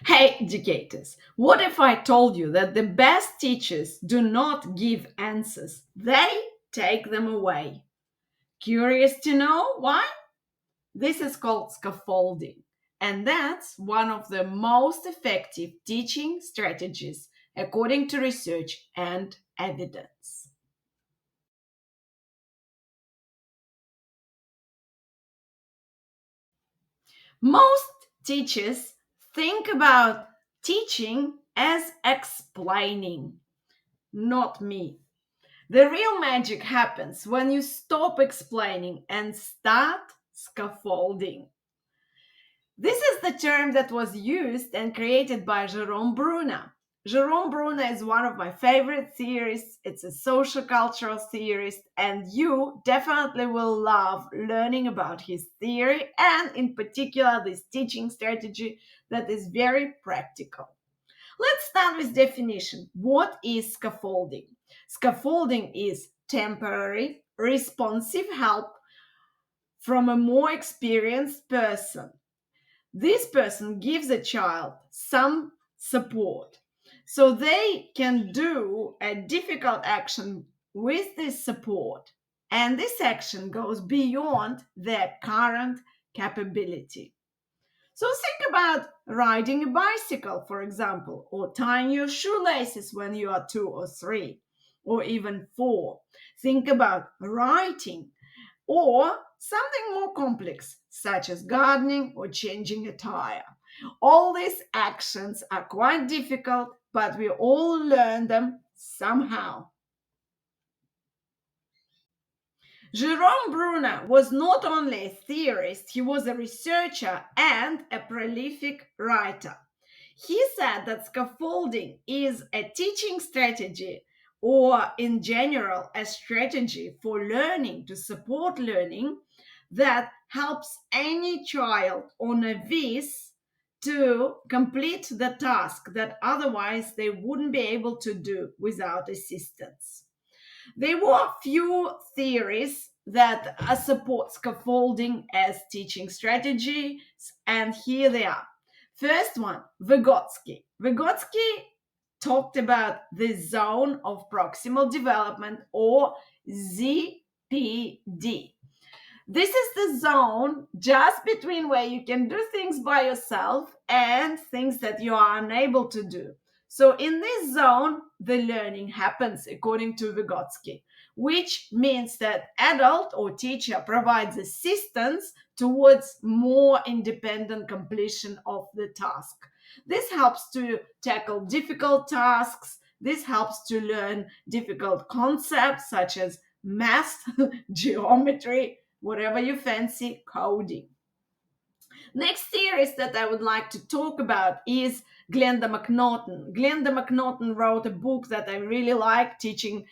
Hey, educators, what if I told you that the best teachers do not give answers? They take them away. Curious to know why? This is called scaffolding, and that's one of the most effective teaching strategies according to research and evidence. Most teachers think about teaching as explaining, not me. The real magic happens when you stop explaining and start scaffolding. This is the term that was used and created by Jerome Bruner. Jerome Bruner is one of my favorite theorists. It's a social cultural theorist, and you definitely will love learning about his theory and, in particular, this teaching strategy that is very practical. Let's start with definition. What is scaffolding? Scaffolding is temporary, responsive help from a more experienced person. This person gives a child some support so they can do a difficult action with this support. And this action goes beyond their current capability. So think about riding a bicycle, for example, or tying your shoelaces when you are 2 or 3, or even 4. Think about writing or something more complex, such as gardening or changing a tire. All these actions are quite difficult, but we all learn them somehow. Jerome Bruner was not only a theorist, he was a researcher and a prolific writer. He said that scaffolding is a teaching strategy, or in general, a strategy for learning to support learning that helps any child or novice to complete the task that otherwise they wouldn't be able to do without assistance. There were few theories that support scaffolding as teaching strategies, and here they are. First one, Vygotsky. Vygotsky talked about the zone of proximal development, or ZPD. This is the zone just between where you can do things by yourself and things that you are unable to do. So, in this zone, the learning happens according to Vygotsky, which means that adult or teacher provides assistance towards more independent completion of the task. This helps to tackle difficult tasks. This helps to learn difficult concepts such as math, geometry, whatever you fancy, coding. Next theorist that I would like to talk about is Glenda McNaughton. Glenda McNaughton wrote a book that I really like, teaching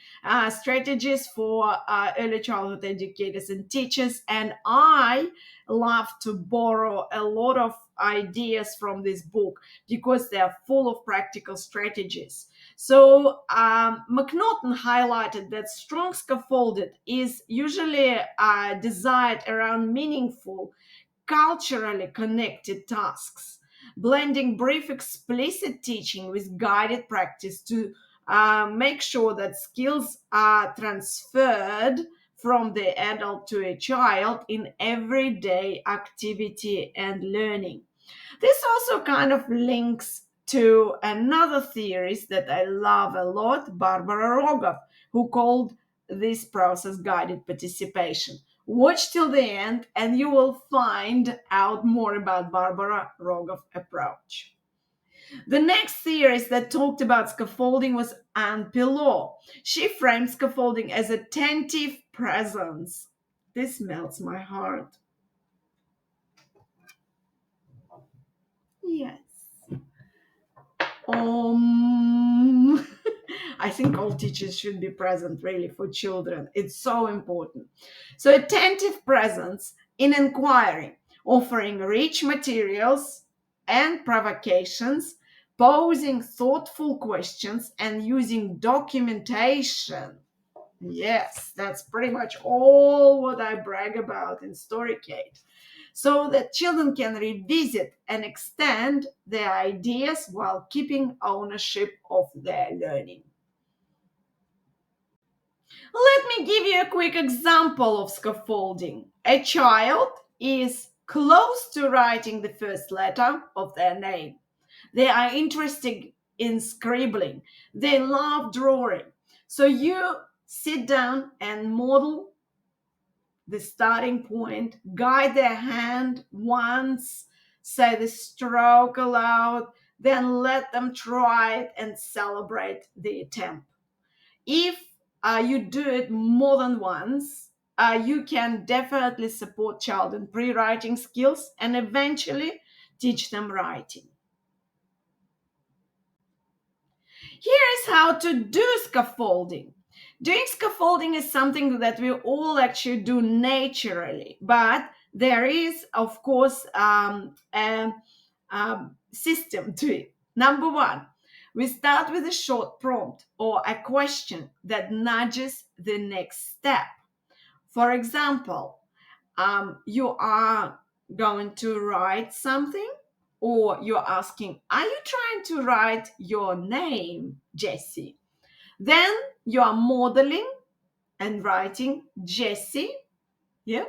strategies for early childhood educators and teachers. And I love to borrow a lot of ideas from this book because they are full of practical strategies. So McNaughton highlighted that strong scaffolding is usually designed around meaningful, culturally connected tasks, blending brief explicit teaching with guided practice to make sure that skills are transferred from the adult to a child in everyday activity and learning. This also kind of links to another theorist that I love a lot, Barbara Rogoff, who called this process guided participation. Watch till the end and you will find out more about Barbara Rogoff approach. The next theorist that talked about scaffolding was Anne Pillow. She framed scaffolding as attentive presence. This melts my heart. Yes. Um, I think all teachers should be present really for children. It's so important. So, attentive presence in inquiry, offering rich materials and provocations, posing thoughtful questions, and using documentation. Yes, that's pretty much all what I brag about in Storykate. so that children can revisit and extend their ideas while keeping ownership of their learning. Let me give you a quick example of scaffolding. A child is close to writing the first letter of their name. They are interested in scribbling. They love drawing. So you sit down and model the starting point, guide their hand once, say the stroke aloud, then let them try it and celebrate the attempt. If you do it more than once, you can definitely support child in pre-writing skills and eventually teach them writing. Here is how to do scaffolding. Doing scaffolding is something that we all actually do naturally, but there is, of course, a system to it. Number one, we start with a short prompt or a question that nudges the next step. For example, you are going to write something, or you're asking, are you trying to write your name, Jessie? Then you are modeling and writing Jessie. Yeah.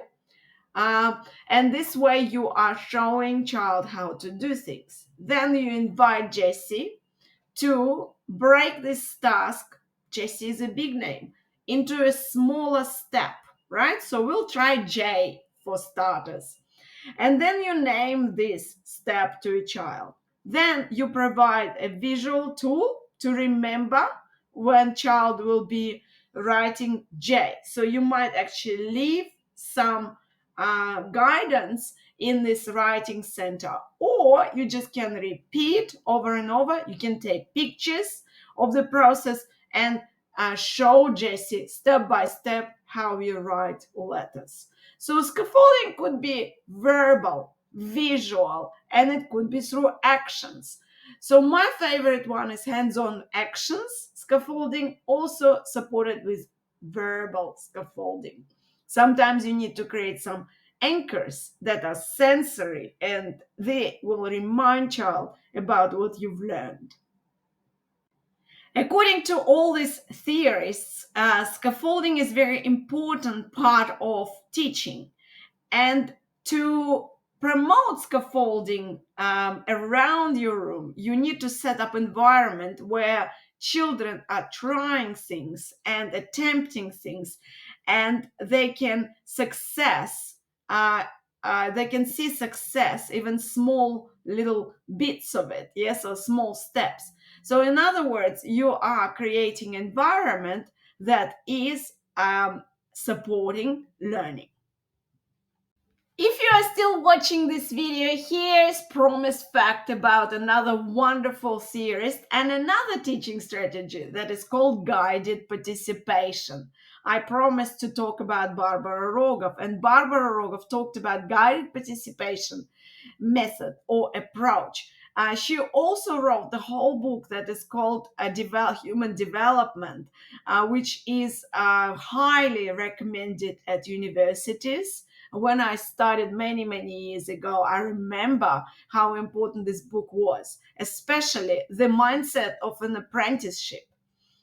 And this way you are showing child how to do things. Then you invite Jessie to break this task. Jessie is a big name, into a smaller step, right? So we'll try J for starters. And then you name this step to a child. Then you provide a visual tool to remember when child will be writing J. So you might actually leave some guidance in this writing center, or you just can repeat over and over. You can take pictures of the process and show Jessie step by step how you write letters. So scaffolding could be verbal, visual, and it could be through actions. So my favorite one is hands-on actions scaffolding, also supported with verbal scaffolding. Sometimes you need to create some anchors that are sensory and they will remind child about what you've learned. According to all these theorists, scaffolding is very important part of teaching. And to promote scaffolding around your room, you need to set up environment where children are trying things and attempting things, and they can success. They can see success, even small little bits of it, yes, or small steps. So, in other words, you are creating environment that is supporting learning. If you are still watching this video, here's promised fact about another wonderful theorist and another teaching strategy that is called guided participation. I promised to talk about Barbara Rogoff, and Barbara Rogoff talked about guided participation method or approach. She also wrote the whole book that is called Human Development, which is highly recommended at universities. When I started many years ago, I remember how important this book was, especially the mindset of an apprenticeship.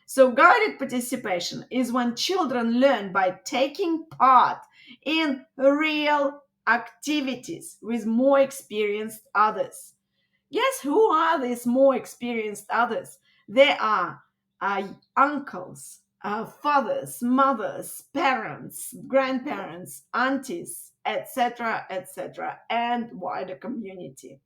So, guided participation is when children learn by taking part in real activities with more experienced others. Yes, who are these more experienced others? They are uncles, fathers, mothers, parents, grandparents, aunties, etc., and wider community.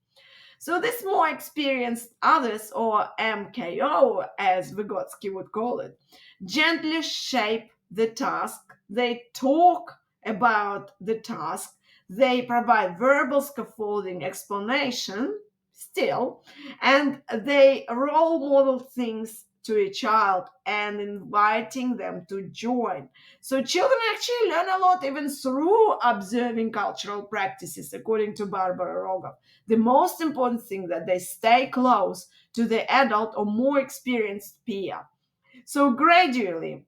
So these more experienced others, or MKO as Vygotsky would call it, gently shape the task. They talk about the task. They provide verbal scaffolding explanation still, and they role model things to a child and inviting them to join. So children actually learn a lot even through observing cultural practices, according to Barbara Rogoff. The most important thing that they stay close to the adult or more experienced peer. So gradually,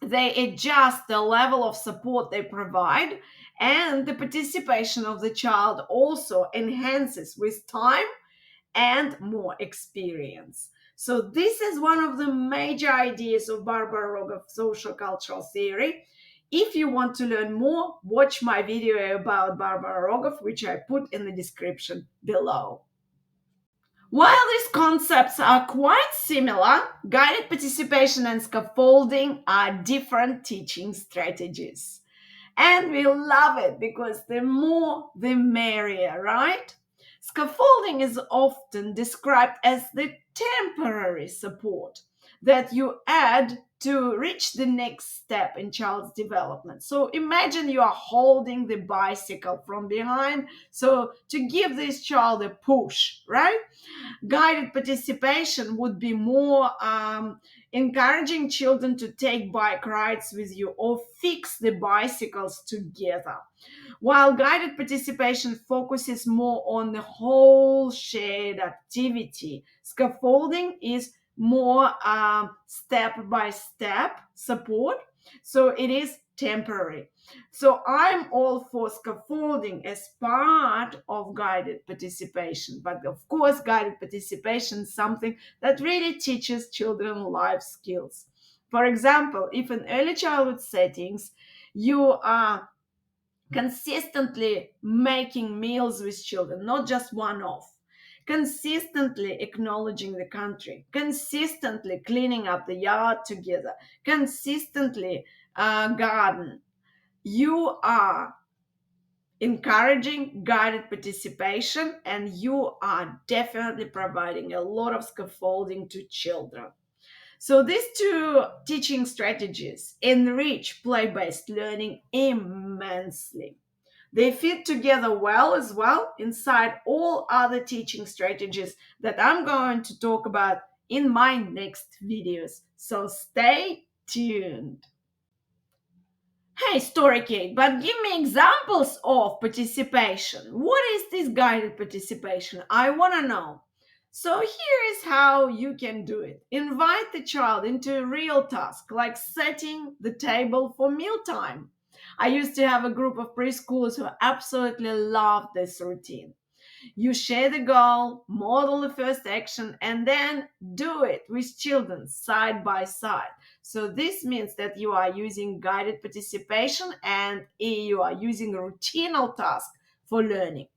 they adjust the level of support they provide, And the participation of the child also enhances with time and more experience. So this is one of the major ideas of Barbara Rogoff social cultural theory. If you want to learn more, watch my video about Barbara Rogoff, which I put in the description below. While these concepts are quite similar, guided participation and scaffolding are different teaching strategies. And we love it because the more the merrier, right? Scaffolding is often described as the temporary support that you add to reach the next step in child's development. So imagine you are holding the bicycle from behind, so to give this child a push, right? Guided participation would be more encouraging children to take bike rides with you or fix the bicycles together, while guided participation focuses more on the whole shared activity. Scaffolding is more step by step support, so it is temporary. So I'm all for scaffolding as part of guided participation. But of course, guided participation is something that really teaches children life skills. For example, if in early childhood settings you are consistently making meals with children, not just one off, consistently acknowledging the country, consistently cleaning up the yard together, consistently garden, you are encouraging guided participation and you are definitely providing a lot of scaffolding to children. So these two teaching strategies enrich play-based learning immensely. They fit together well as well inside all other teaching strategies that I'm going to talk about in my next videos. So stay tuned. Hey, Storykate, but give me examples of participation. What is this guided participation? I want to know. So here is how you can do it. Invite the child into a real task, like setting the table for mealtime. I used to have a group of preschoolers who absolutely loved this routine. You share the goal, model the first action, and then do it with children side by side. So this means that you are using guided participation and you are using a routinal task for learning.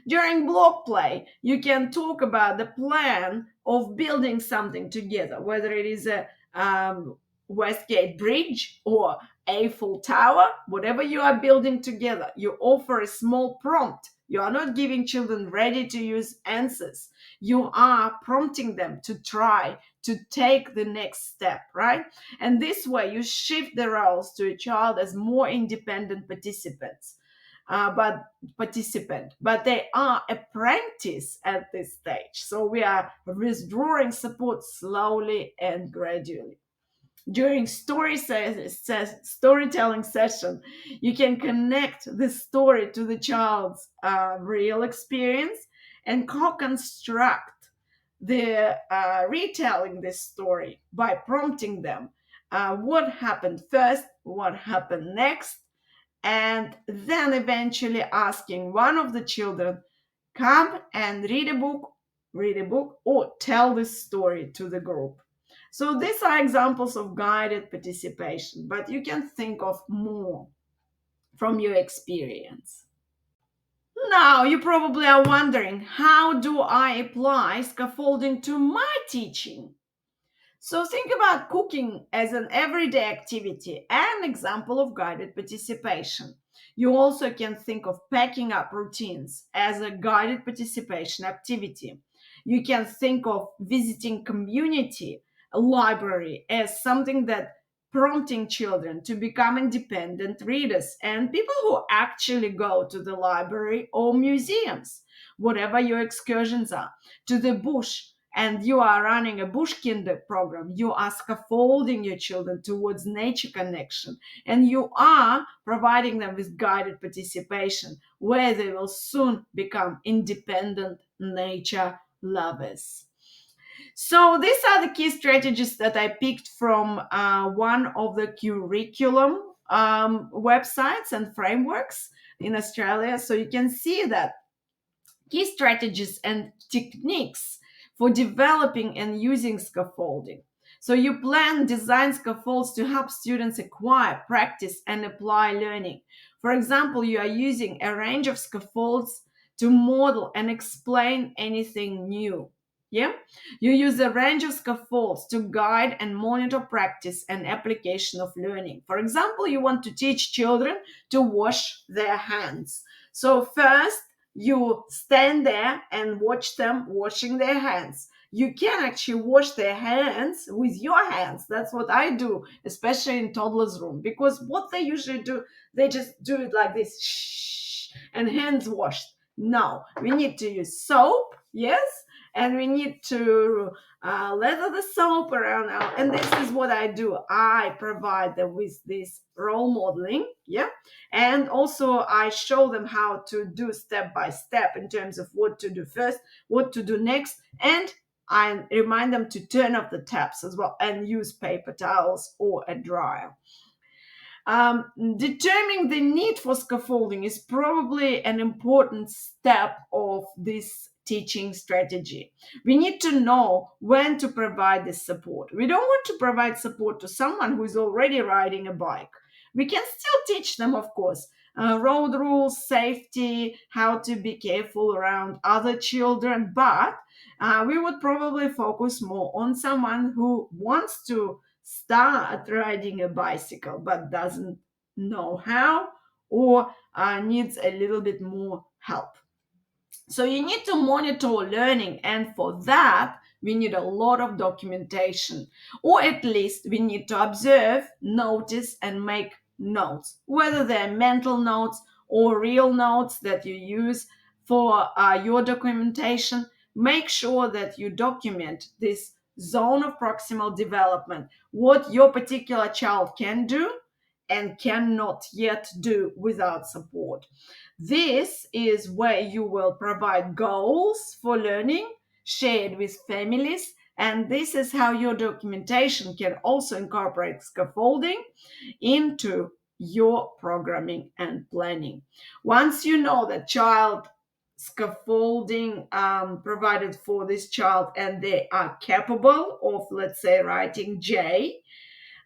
During block play, you can talk about the plan of building something together, whether it is a Westgate Bridge or Eiffel Tower, whatever you are building together. You offer a small prompt. You are not giving children ready to use answers. You are prompting them to try to take the next step, right? And this way, you shift the roles to a child as more independent participants. But they are apprentice at this stage. So we are withdrawing support slowly and gradually. During storytelling session, you can connect the story to the child's real experience and co-construct the retelling this story by prompting them what happened first, what happened next, and then eventually asking one of the children, come and read a book, or tell this story to the group. So these are examples of guided participation, but you can think of more from your experience. Now, you probably are wondering, how do I apply scaffolding to my teaching? So think about cooking as an everyday activity, an example of guided participation. You also can think of packing up routines as a guided participation activity. You can think of visiting community, a library, as something that prompting children to become independent readers and people who actually go to the library or museums, whatever your excursions are, to the bush, and you are running a bushkinder program, you are scaffolding your children towards nature connection, and you are providing them with guided participation where they will soon become independent nature lovers. So these are the key strategies that I picked from one of the curriculum websites and frameworks in Australia. So you can see that key strategies and techniques for developing and using scaffolding. So you plan, design scaffolds to help students acquire, practice, and apply learning. For example, you are using a range of scaffolds to model and explain anything new. Yeah, you use a range of scaffolds to guide and monitor practice and application of learning. For example, you want to teach children to wash their hands. So first you stand there and watch them washing their hands. You can actually wash their hands with your hands. That's what I do, especially in toddlers room, because what they usually do, they just do it like this, shh, and hands washed. No, we need to use soap, yes, and we need to lather the soap around our, and this is what I do. I provide them with this role modeling, yeah, and also I show them how to do step by step in terms of what to do first, what to do next, and I remind them to turn off the taps as well and use paper towels or a dryer. Determining the need for scaffolding is probably an important step of this teaching strategy. We need to know when to provide this support. We don't want to provide support to someone who is already riding a bike. We can still teach them, of course, road rules, safety, how to be careful around other children, but we would probably focus more on someone who wants to start riding a bicycle but doesn't know how, or needs a little bit more help. So you need to monitor learning, and for that, we need a lot of documentation, or at least we need to observe, notice, and make notes, whether they're mental notes or real notes that you use for your documentation. Make sure that you document this zone of proximal development, what your particular child can do and cannot yet do without support. This is where you will provide goals for learning shared with families, and this is how your documentation can also incorporate scaffolding into your programming and planning. Once you know that child scaffolding provided for this child and they are capable of, let's say, writing J,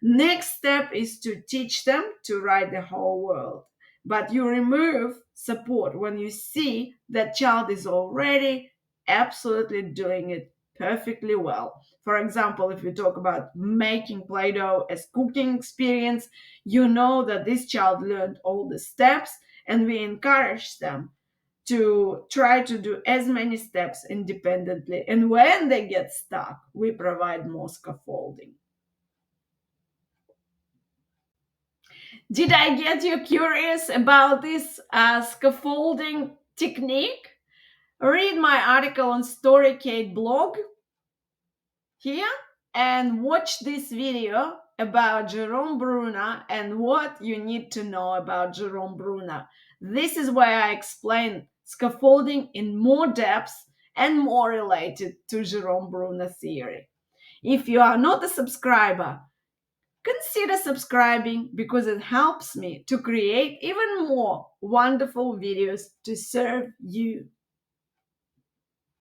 next step is to teach them to write the whole world. But you remove support when you see that child is already absolutely doing it perfectly well. For example, if you talk about making Play-Doh as cooking experience, you know that this child learned all the steps, and we encourage them to try to do as many steps independently. And when they get stuck, we provide more scaffolding. Did I get you curious about this scaffolding technique? Read my article on Storykate blog here and watch this video about Jerome Bruner and what you need to know about Jerome Bruner. This is where I explain scaffolding in more depth and more related to Jerome Bruner theory. If you are not a subscriber, consider subscribing because it helps me to create even more wonderful videos to serve you.